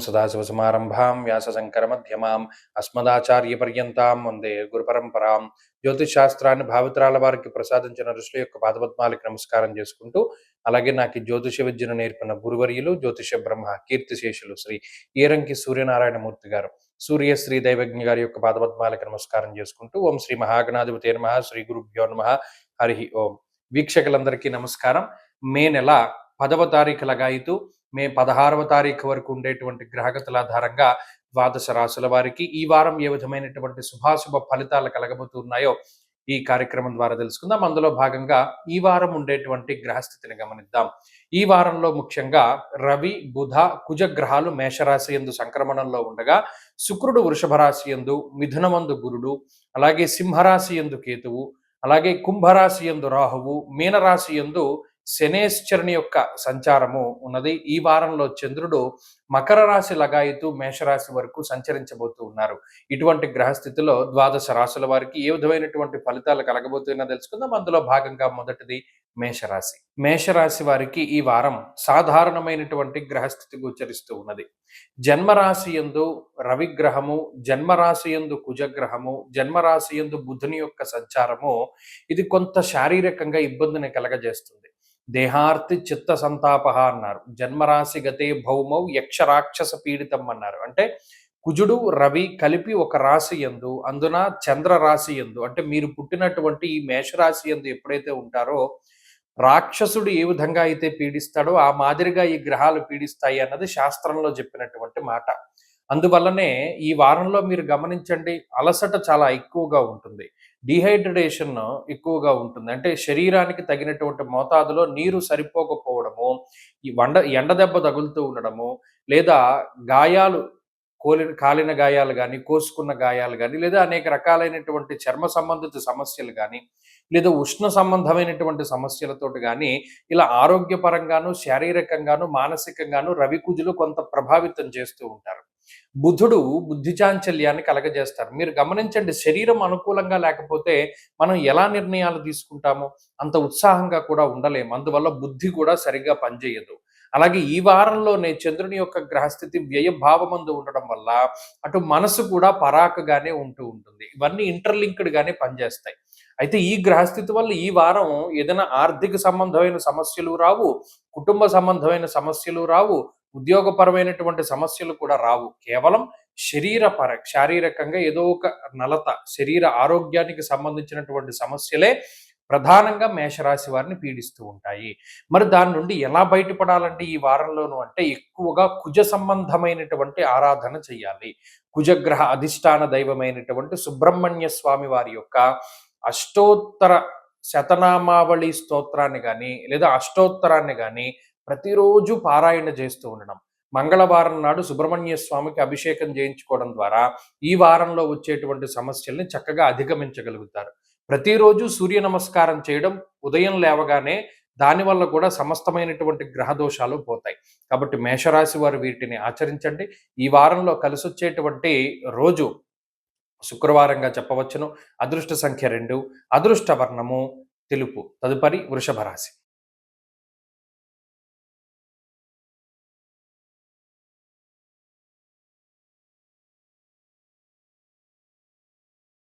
సదాశివసమారంభాం వ్యాసశంకరమధ్యమాం అస్మదాచార్యపర్యంతాం వందే గురుపరంపరాం. జ్యోతిష్ శాస్త్రాన్ని భావితరాల వారికి ప్రసాదించిన ఋషుల యొక్క పాదపద్మాలకి నమస్కారం చేసుకుంటూ, అలాగే నాకు ఈ జ్యోతిష విద్యను నేర్పిన గురువర్యులు జ్యోతిష బ్రహ్మ కీర్తిశేషులు శ్రీ ఈరంకి సూర్యనారాయణమూర్తి గారు, సూర్యశ్రీ దైవజ్ఞ గారి యొక్క పాదపద్మాలకి నమస్కారం చేసుకుంటూ, ఓం శ్రీ మహాగణాధిపతి నమః, శ్రీ గురుభ్యో నమః, హరి ఓం. వీక్షకులందరికీ నమస్కారం. మే నెల 10వ తారీఖు లగాయితూ మే 16వ తారీఖు వరకు ఉండేటువంటి గ్రహగతుల ఆధారంగా ద్వాదశ రాశుల వారికి ఈ వారం ఏ విధమైనటువంటి శుభాశుభ ఫలితాలు కలగబోతున్నాయో ఈ కార్యక్రమం ద్వారా తెలుసుకుందాం. అందులో భాగంగా ఈ వారం ఉండేటువంటి గ్రహస్థితిని గమనిద్దాం. ఈ వారంలో ముఖ్యంగా రవి, బుధ, కుజ గ్రహాలు మేషరాశి యందు సంక్రమణంలో ఉండగా, శుక్రుడు వృషభ రాశి యందు, మిథునమందు గురుడు, అలాగే సింహరాశి యందు కేతువు, అలాగే కుంభరాశి యందు రాహువు, మీనరాశి యందు శనేశ్వరుని యొక్క సంచారము ఉన్నది. ఈ వారంలో చంద్రుడు మకర రాశి లగాయితూ మేషరాశి వరకు సంచరించబోతూ ఉన్నారు. ఇటువంటి గ్రహస్థితిలో ద్వాదశ రాశుల వారికి ఏ విధమైనటువంటి ఫలితాలు కలగబోతున్నా తెలుసుకుందాం. అందులో భాగంగా మొదటిది మేషరాశి. మేషరాశి వారికి ఈ వారం సాధారణమైనటువంటి గ్రహస్థితి గోచరిస్తూ ఉన్నది. జన్మరాశి యందు రవిగ్రహము, జన్మరాశి యందు కుజగ్రహము, జన్మరాశి యందు బుధుని యొక్క సంచారము ఇది కొంత శారీరకంగా ఇబ్బందిని కలగజేస్తుంది. దేహార్తి చిత్త సంతాప అన్నారు. జన్మరాశి గతే భౌమౌ యక్ష రాక్షస పీడితం అన్నారు. అంటే కుజుడు రవి కలిపి ఒక రాశి యందు, అందున చంద్ర రాశి యందు, అంటే మీరు పుట్టినటువంటి ఈ మేషరాశి యందు ఎప్పుడైతే ఉంటారో రాక్షసుడు ఏ విధంగా అయితే పీడిస్తాడో ఆ మాదిరిగా ఈ గ్రహాలు పీడిస్తాయి అన్నది శాస్త్రంలో చెప్పినటువంటి మాట. అందువల్లనే ఈ వారంలో మీరు గమనించండి, అలసట చాలా ఎక్కువగా ఉంటుంది, డీహైడ్రేషన్ ఎక్కువగా ఉంటుంది. అంటే శరీరానికి తగినటువంటి మోతాదులో నీరు సరిపోకపోవడము, ఈ ఎండ దెబ్బ తగులుతూ ఉండడము, లేదా గాయాలు కాలిన గాయాలు కానీ, కోసుకున్న గాయాలు కానీ, లేదా అనేక రకాలైనటువంటి చర్మ సంబంధిత సమస్యలు కానీ, లేదా ఉష్ణ సంబంధమైనటువంటి సమస్యలతోటి కానీ ఇలా ఆరోగ్యపరంగాను, శారీరకంగాను, మానసికంగాను రవికుజులు కొంత ప్రభావితం చేస్తూ ఉంటారు. బుధుడు బుద్ధి చాంచల్యాన్ని కలగజేస్తారు. మీరు గమనించండి, శరీరం అనుకూలంగా లేకపోతే మనం ఎలా నిర్ణయాలు తీసుకుంటాము, అంత ఉత్సాహంగా కూడా ఉండలేము. అందువల్ల బుద్ధి కూడా సరిగ్గా పనిచేయదు. అలాగే ఈ వారంలోనే చంద్రుని యొక్క గ్రహస్థితి వ్యయభావమందు ఉండడం వల్ల అటు మనసు కూడా పరాకగానే ఉంటూ ఉంటుంది. ఇవన్నీ ఇంటర్లింక్డ్ గానే పనిచేస్తాయి. అయితే ఈ గ్రహస్థితి వల్ల ఈ వారం ఏదైనా ఆర్థిక సంబంధమైన సమస్యలు రావు, కుటుంబ సంబంధమైన సమస్యలు రావు, ఉద్యోగపరమైనటువంటి సమస్యలు కూడా రావు. కేవలం శారీరకంగా ఏదో ఒక నలత, శరీర ఆరోగ్యానికి సంబంధించినటువంటి సమస్యలే ప్రధానంగా మేషరాశి వారిని పీడిస్తూ ఉంటాయి. మరి దాని నుండి ఎలా బయటపడాలంటే ఈ వారంలోనూ అంటే ఎక్కువగా కుజ సంబంధమైనటువంటి ఆరాధన చెయ్యాలి. కుజగ్రహ అధిష్టాన దైవమైనటువంటి సుబ్రహ్మణ్య స్వామి వారి యొక్క అష్టోత్తర శతనామావళి స్తోత్రాన్ని కానీ, లేదా అష్టోత్తరాన్ని కానీ ప్రతిరోజు పారాయణ చేస్తూ ఉండడం. మంగళవారం నాడు సుబ్రహ్మణ్య స్వామికి అభిషేకం చేయించుకోవడం ద్వారా ఈ వారంలో వచ్చేటువంటి సమస్యల్ని చక్కగా అధిగమించగలుగుతారు. ప్రతిరోజు సూర్య నమస్కారం చేయడం ఉదయం లేవగానే, దానివల్ల కూడా సమస్తమైనటువంటి గ్రహ దోషాలు పోతాయి. కాబట్టి మేషరాశి వారు వీటిని ఆచరించండి. ఈ వారంలో కలిసొచ్చేటువంటి రోజు శుక్రవారంగా చెప్పవచ్చును. అదృష్ట సంఖ్య 2, అదృష్ట వర్ణము తెలుపు. తదుపరి వృషభ రాశి.